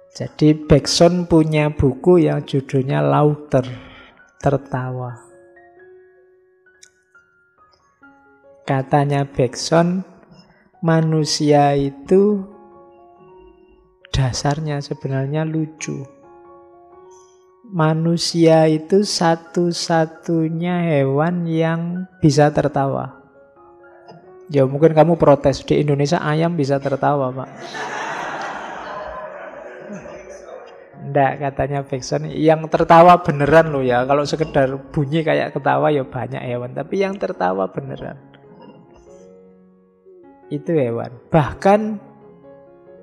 Jadi Bergson punya buku yang judulnya Laughter, tertawa. Katanya Bergson, manusia itu dasarnya sebenarnya lucu. Manusia itu satu-satunya hewan yang bisa tertawa. Ya mungkin kamu protes, di Indonesia ayam bisa tertawa, Pak. Enggak, katanya Bergson, yang tertawa beneran loh ya. Kalau sekedar bunyi kayak ketawa ya banyak hewan, tapi yang tertawa beneran itu hewan. Bahkan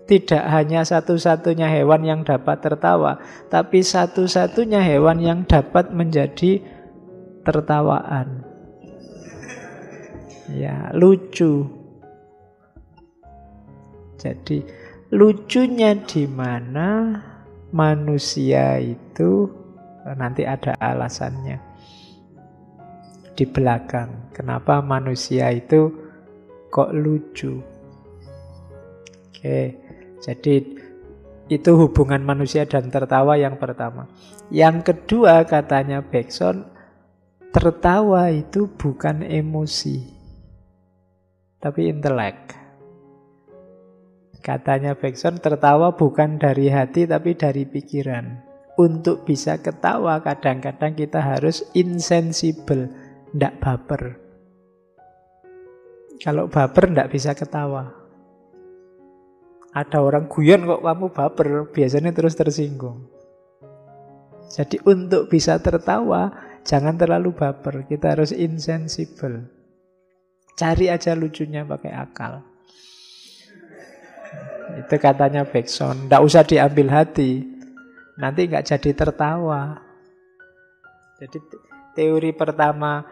tidak hanya satu-satunya hewan yang dapat tertawa, tapi satu-satunya hewan yang dapat menjadi tertawaan. Ya, lucu. Jadi, lucunya di mana manusia itu nanti ada alasannya di belakang. Kenapa manusia itu kok lucu? Oke. Jadi itu hubungan manusia dan tertawa yang pertama. Yang kedua katanya Bergson, tertawa itu bukan emosi, tapi intelek. Katanya Bergson, tertawa bukan dari hati tapi dari pikiran. Untuk bisa ketawa kadang-kadang kita harus insensible, ndak baper. Kalau baper ndak bisa ketawa. Ada orang guyon kok kamu baper, biasanya terus tersinggung. Jadi untuk bisa tertawa, jangan terlalu baper. Kita harus insensible. Cari aja lucunya pakai akal. Itu katanya Bergson. Nggak usah diambil hati. Nanti nggak jadi tertawa. Jadi teori pertama,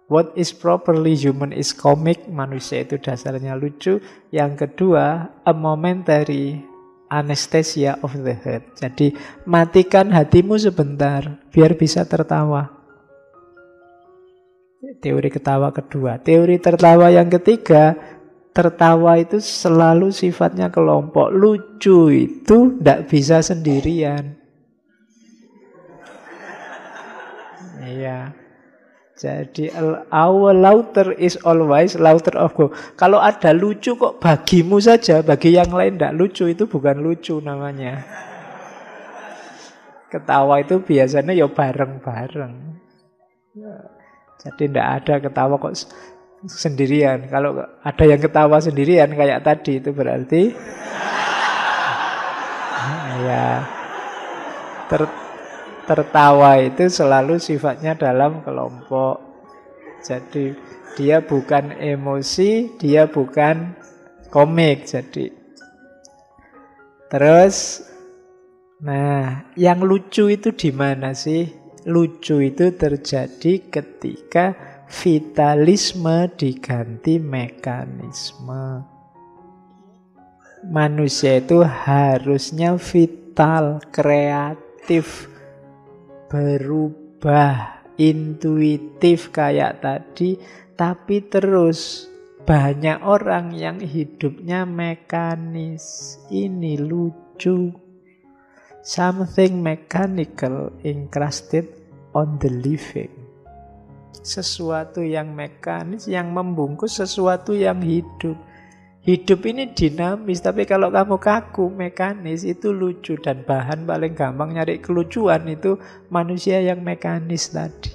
what is properly human is comic. Manusia itu dasarnya lucu. Yang kedua, a momentary anesthesia of the heart. Jadi matikan hatimu sebentar biar bisa tertawa. Teori ketawa kedua. Teori tertawa yang ketiga, tertawa itu selalu sifatnya kelompok. Lucu itu tidak bisa sendirian. Iya. Jadi our laughter is always laughter of God. Kalau ada lucu kok bagimu saja, bagi yang lain tidak lucu, itu bukan lucu namanya. Ketawa itu biasanya ya bareng-bareng. Jadi tidak ada ketawa kok sendirian. Kalau ada yang ketawa sendirian kayak tadi, itu berarti ya tertawa itu selalu sifatnya dalam kelompok. Jadi dia bukan emosi, dia bukan komik. Jadi terus, nah yang lucu itu di mana sih? Lucu itu terjadi ketika vitalisme diganti mekanisme. Manusia itu harusnya vital, kreatif, berubah, intuitif kayak tadi, tapi terus banyak orang yang hidupnya mekanis. Ini lucu. Something mechanical encrusted on the living. Sesuatu yang mekanis yang membungkus sesuatu yang hidup. Hidup ini dinamis, tapi kalau kamu kaku, mekanis, itu lucu. Dan bahan paling gampang nyari kelucuan itu manusia yang mekanis tadi.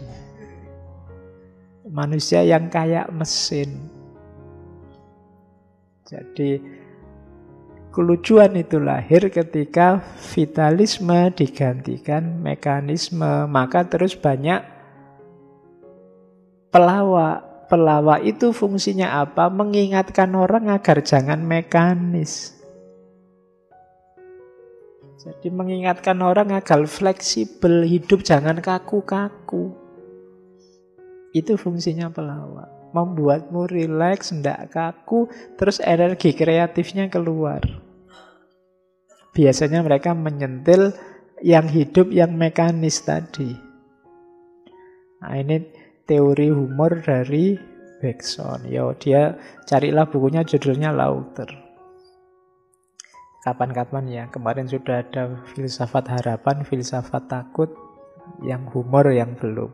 Manusia yang kayak mesin. Jadi kelucuan itu lahir ketika vitalisme digantikan mekanisme. Maka terus banyak pelawak. Pelawak itu fungsinya apa? Mengingatkan orang agar jangan mekanis. Jadi mengingatkan orang agar fleksibel, hidup jangan kaku-kaku. Itu fungsinya pelawak. Membuatmu rileks, ndak kaku, terus energi kreatifnya keluar. Biasanya mereka menyentil yang hidup, yang mekanis tadi. Nah ini teori humor dari Bergson. Yo, dia carilah bukunya, judulnya Laughter. Kapan-kapan ya, kemarin sudah ada filsafat harapan, filsafat takut, yang humor yang belum.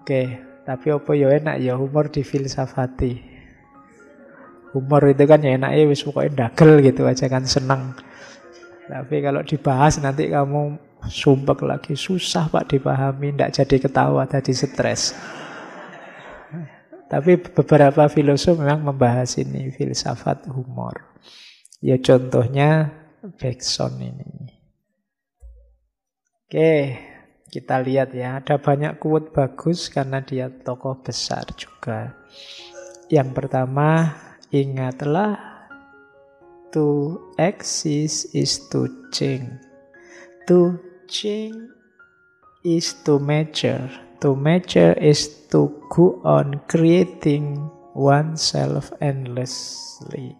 Oke, tapi apa ya enak ya humor difilsafati. Humor itu kan ya enaknya wis pokoknya dagel gitu aja kan, seneng. Tapi kalau dibahas nanti kamu sumpek lagi, susah Pak dipahami, ndak jadi ketawa, jadi stres. Tapi beberapa filosof memang membahas ini, filsafat humor. Ya contohnya Bergson ini. Oke, kita lihat ya. Ada banyak quote bagus karena dia tokoh besar juga. Yang pertama, ingatlah, to exist is to change. To change is to measure. To measure is to go on creating oneself endlessly.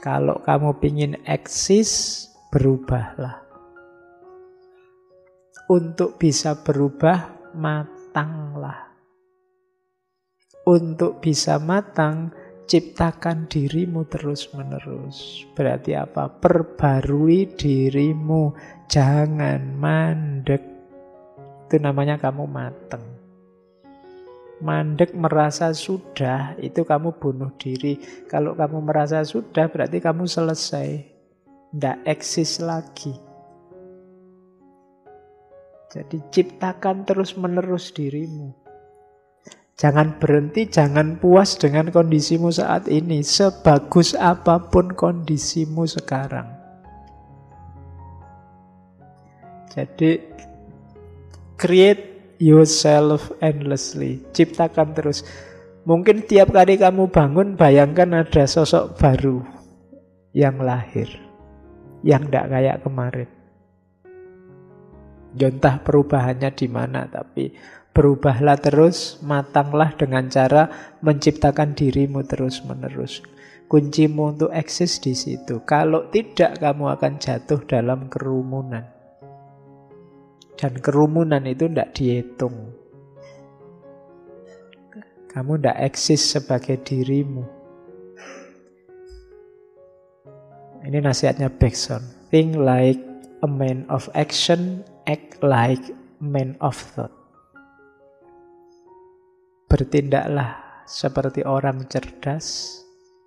Kalau kamu pingin eksis, berubahlah. Untuk bisa berubah, matanglah. Untuk bisa matang, ciptakan dirimu terus-menerus. Berarti apa? Perbarui dirimu. Jangan mandek. Itu namanya kamu matang. Mandek merasa sudah, itu kamu bunuh diri. Kalau kamu merasa sudah, berarti kamu selesai. Tidak eksis lagi. Jadi ciptakan terus-menerus dirimu. Jangan berhenti, jangan puas dengan kondisimu saat ini. Sebagus apapun kondisimu sekarang. Jadi create yourself endlessly. Ciptakan terus. Mungkin tiap kali kamu bangun, bayangkan ada sosok baru yang lahir. Yang tidak kayak kemarin. Entah perubahannya di mana, tapi berubahlah terus, matanglah dengan cara menciptakan dirimu terus-menerus. Kuncimu untuk eksis di situ. Kalau tidak, kamu akan jatuh dalam kerumunan. Dan kerumunan itu tidak dihitung. Kamu tidak eksis sebagai dirimu. Ini nasihatnya Bergson. Think like a man of action, act like a man of thought. Bertindaklah seperti orang cerdas.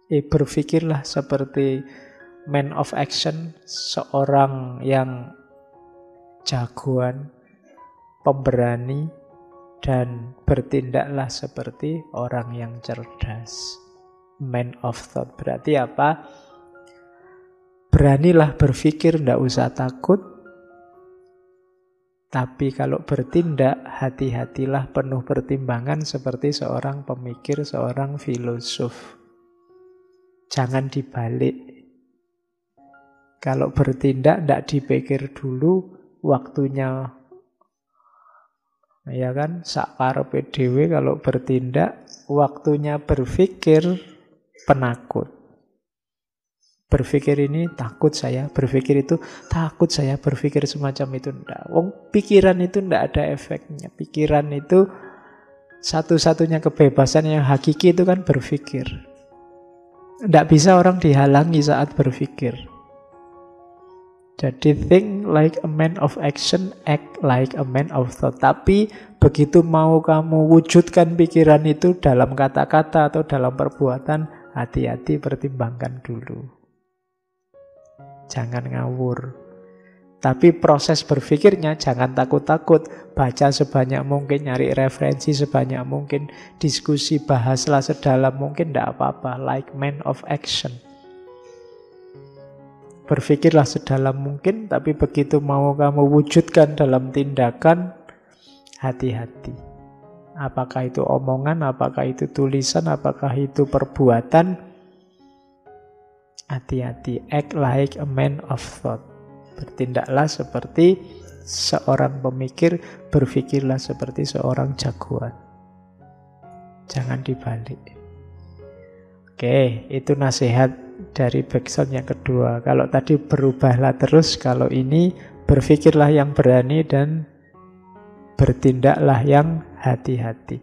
Berpikirlah seperti man of action, seorang yang jagoan, pemberani, dan bertindaklah seperti orang yang cerdas. Man of thought. Berarti apa? Beranilah berpikir, tidak usah takut. Tapi kalau bertindak, hati-hatilah, penuh pertimbangan seperti seorang pemikir, seorang filosof. Jangan dibalik. Kalau bertindak, tidak dipikir dulu, waktunya, ya kan, sakkarepe dhewe. Kalau bertindak, waktunya berpikir, penakut. Berpikir ini takut saya, berpikir itu takut saya, berpikir semacam itu enggak. Pikiran itu enggak ada efeknya. Pikiran itu satu-satunya kebebasan yang hakiki itu kan berpikir. Enggak bisa orang dihalangi saat berpikir. Jadi think like a man of action, act like a man of thought. Tapi begitu mau kamu wujudkan pikiran itu dalam kata-kata atau dalam perbuatan, hati-hati, pertimbangkan dulu. Jangan ngawur. Tapi proses berpikirnya jangan takut-takut. Baca sebanyak mungkin, nyari referensi sebanyak mungkin, diskusi, bahaslah sedalam mungkin, tidak apa-apa. Like man of action. Berpikirlah sedalam mungkin, tapi begitu mau kamu wujudkan dalam tindakan, hati-hati. Apakah itu omongan, apakah itu tulisan, apakah itu perbuatan, hati-hati. Act like a man of thought. Bertindaklah seperti seorang pemikir, berpikirlah seperti seorang jagoan. Jangan dibalik. Oke, itu nasihat dari Bergson yang kedua. Kalau tadi berubahlah terus, kalau ini berpikirlah yang berani dan bertindaklah yang hati-hati.